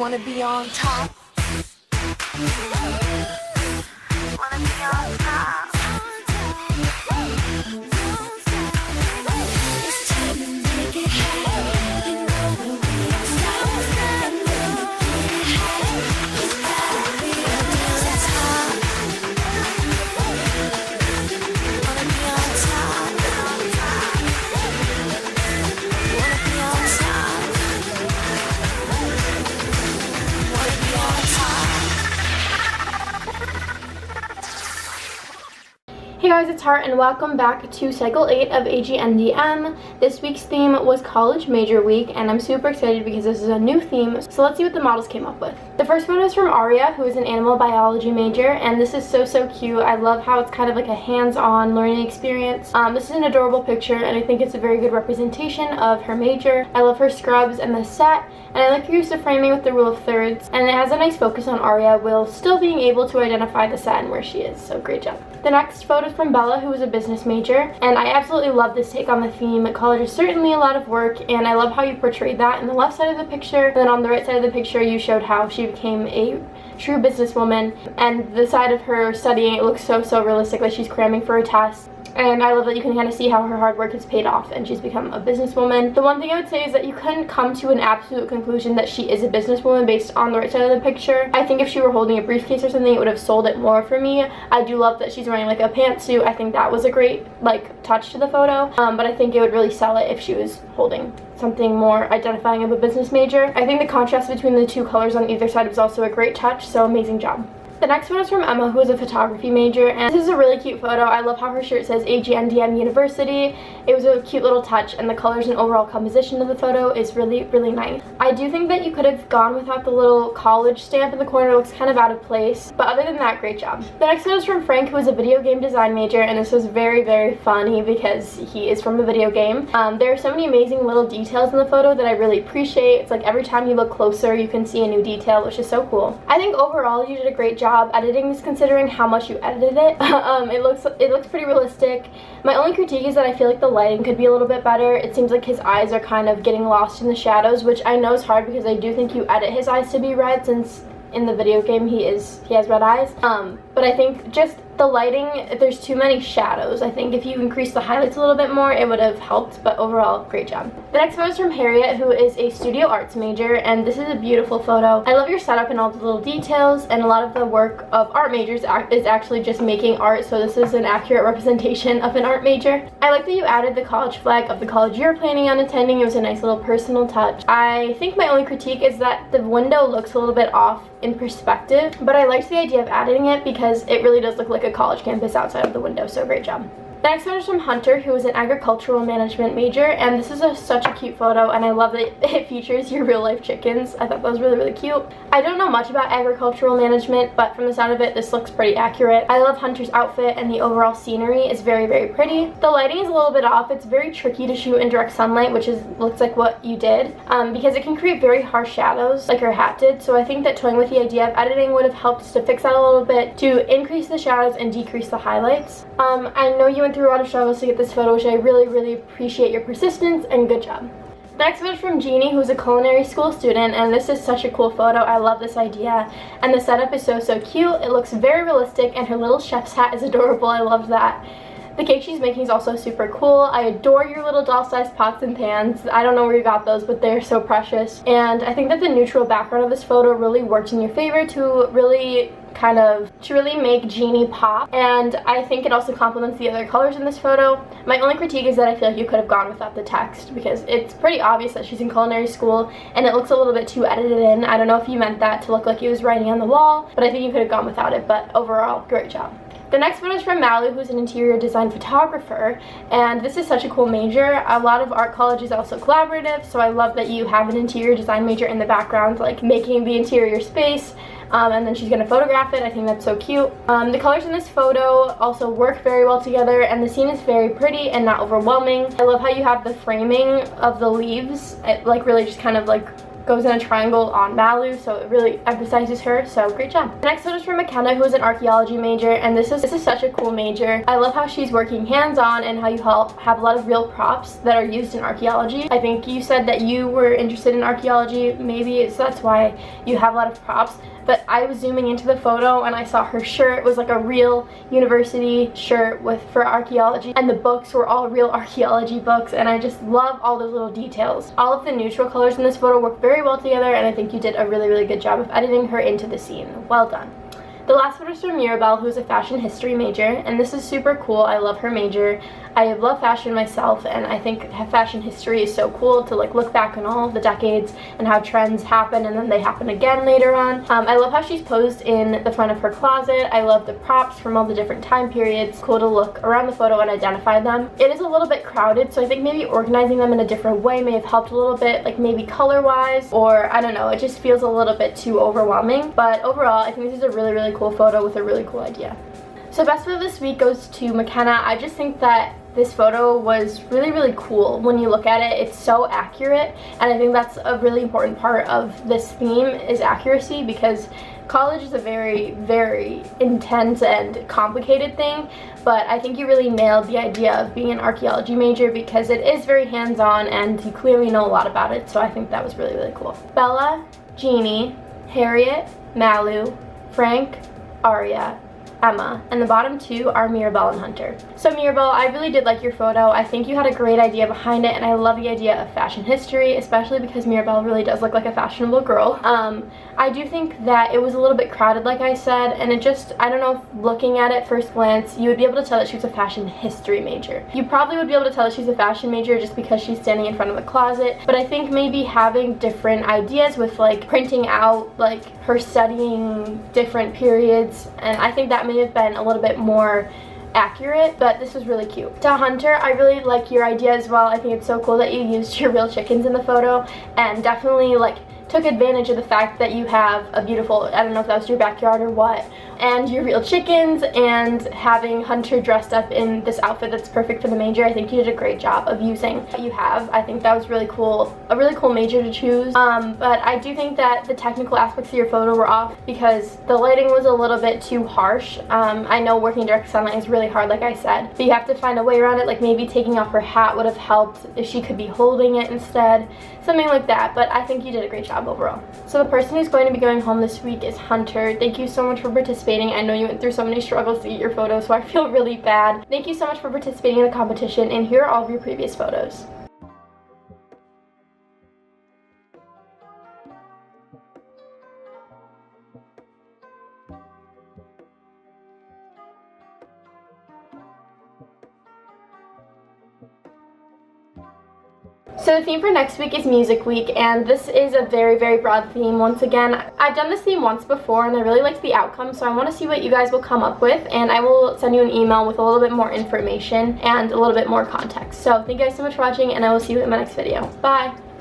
Wanna be on top. Wanna be on top. It's time to make it happen. You know we'll be on top. It's gotta be on top. Wanna be on top. Wanna be on top. Hey guys, it's Heart and welcome back to Cycle 8 of Agndm. This week's theme was College Major Week and I'm super excited because this is a new theme, so let's see what the models came up with. The first photo is from Aria, who is an animal biology major, and this is so cute. I love how it's kind of like a hands-on learning experience. This is an adorable picture and I think it's a very good representation of her major. I love her scrubs and the set, and I like her use of framing with the rule of thirds, and it has a nice focus on Aria while still being able to identify the set and where she is, so great job. The next photo is from Bella, who is a business major, and I absolutely love this take on the theme. College is certainly a lot of work, and I love how you portrayed that in the left side of the picture, and then on the right side of the picture you showed how she became a true businesswoman, and the side of her studying, it looks so realistic, like she's cramming for a test. And I love that you can kind of see how her hard work has paid off and she's become a businesswoman. The one thing I would say is that you couldn't come to an absolute conclusion that she is a businesswoman based on the right side of the picture. I think if she were holding a briefcase or something, it would have sold it more for me. I do love that she's wearing like a pantsuit. I think that was a great like touch to the photo, but I think it would really sell it if she was holding something more identifying of a business major. I think the contrast between the two colors on either side was also a great touch, so amazing job. The next one is from Emma, who is a photography major, and this is a really cute photo. I love how her shirt says Agndm University. It was a cute little touch, and the colors and overall composition of the photo is really nice. I do think that you could have gone without the little college stamp in the corner. It looks kind of out of place, but other than that, great job. The next one is from Frank, who is a video game design major, and this was very funny because he is from a video game. There are so many amazing little details in the photo that I really appreciate. It's like every time you look closer, you can see a new detail, which is so cool. I think overall you did a great job editing this, considering how much you edited it. It looks pretty realistic. My only critique is that I feel like the lighting could be a little bit better. It seems like his eyes are kind of getting lost in the shadows, which I know is hard because I do think you edit his eyes to be red, since in the video game he has red eyes. But I think just the lighting, there's too many shadows. I think if you increase the highlights a little bit more, it would have helped, but overall, great job. The next photo is from Harriet, who is a studio arts major, and this is a beautiful photo. I love your setup and all the little details, and a lot of the work of art majors is actually just making art, so this is an accurate representation of an art major. I like that you added the college flag of the college you're planning on attending. It was a nice little personal touch. I think my only critique is that the window looks a little bit off in perspective, but I liked the idea of adding it because it really does look like a college campus outside of the window, so great job. The next one is from Hunter, who is an agricultural management major, and this is such a cute photo, and I love that it features your real-life chickens. I thought that was really cute. I don't know much about agricultural management, but from the sound of it, this looks pretty accurate. I love Hunter's outfit, and the overall scenery is very pretty. The lighting is a little bit off. It's very tricky to shoot in direct sunlight, which looks like what you did, because it can create very harsh shadows, like her hat did, so I think that toying with the idea of editing would have helped us to fix that a little bit, to increase the shadows and decrease the highlights. I know you went through a lot of struggles to get this photo, which I really appreciate your persistence, and good job. The next photo is from Jeannie, who's a culinary school student, and this is such a cool photo. I love this idea, and the setup is so cute. It looks very realistic, and her little chef's hat is adorable. I love that. The cake she's making is also super cool. I adore your little doll-sized pots and pans. I don't know where you got those, but they're so precious. And I think that the neutral background of this photo really worked in your favor to really make Jeannie pop, and I think it also complements the other colors in this photo. My only critique is that I feel like you could have gone without the text because it's pretty obvious that she's in culinary school and it looks a little bit too edited in. I don't know if you meant that to look like it was writing on the wall, but I think you could have gone without it, but overall, great job. The next photo is from Malu, who's an interior design photographer, and this is such a cool major. A lot of art college is also collaborative, so I love that you have an interior design major in the background, like making the interior space, and then she's going to photograph it. I think that's so cute. The colors in this photo also work very well together, and the scene is very pretty and not overwhelming. I love how you have the framing of the leaves. It like really just kind of like goes in a triangle on Malu, so it really emphasizes her, so great job. The next photo is from McKenna, who is an archaeology major, and this is such a cool major. I love how she's working hands-on and how you have a lot of real props that are used in archaeology. I think you said that you were interested in archaeology, maybe, so that's why you have a lot of props. But I was zooming into the photo and I saw her shirt. It was like a real university shirt for archaeology, and the books were all real archaeology books, and I just love all those little details. All of the neutral colors in this photo work very well together, and I think you did a really, really good job of editing her into the scene. Well done. The last photo is from Mirabelle, who's a fashion history major, and this is super cool. I love her major. I love fashion myself, and I think fashion history is so cool to like look back on all of the decades and how trends happen and then they happen again later on. I love how she's posed in the front of her closet. I love the props from all the different time periods. Cool to look around the photo and identify them. It is a little bit crowded, so I think maybe organizing them in a different way may have helped a little bit, like maybe color-wise, or I don't know, it just feels a little bit too overwhelming. But overall, I think this is a really, really cool photo with a really cool idea. So best photo this week goes to McKenna. I just think that this photo was really, really cool. When you look at it, it's so accurate, and I think that's a really important part of this theme is accuracy, because college is a very, very intense and complicated thing, but I think you really nailed the idea of being an archaeology major because it is very hands-on and you clearly know a lot about it, so I think that was really, really cool. Bella, Jeannie, Harriet, Malu, Frank, Aria, Emma, and the bottom two are Mirabelle and Hunter. So Mirabelle, I really did like your photo. I think you had a great idea behind it, and I love the idea of fashion history, especially because Mirabelle really does look like a fashionable girl. I do think that it was a little bit crowded, like I said, and it just, I don't know if looking at it first glance, you would be able to tell that she was a fashion history major. You probably would be able to tell that she's a fashion major just because she's standing in front of the closet, but I think maybe having different ideas with like printing out like her studying different periods, and I think that may have been a little bit more accurate, but this was really cute. To Hunter, I really like your idea as well. I think it's so cool that you used your real chickens in the photo, and definitely like took advantage of the fact that you have a beautiful, I don't know if that was your backyard or what, and your real chickens, and having Hunter dressed up in this outfit that's perfect for the major. I think you did a great job of using what you have. I think that was really cool, a really cool major to choose. But I do think that the technical aspects of your photo were off because the lighting was a little bit too harsh. I know working direct sunlight is really hard, like I said, but you have to find a way around it, like maybe taking off her hat would have helped if she could be holding it instead, something like that. But I think you did a great job overall. So the person who's going to be going home this week is Hunter. Thank you so much for participating. I know you went through so many struggles to get your photo, so I feel really bad. Thank you so much for participating in the competition, and here are all of your previous photos. So the theme for next week is Music Week, and this is a very, very broad theme once again. I've done this theme once before and I really liked the outcome, so I want to see what you guys will come up with, and I will send you an email with a little bit more information and a little bit more context. So thank you guys so much for watching, and I will see you in my next video. Bye!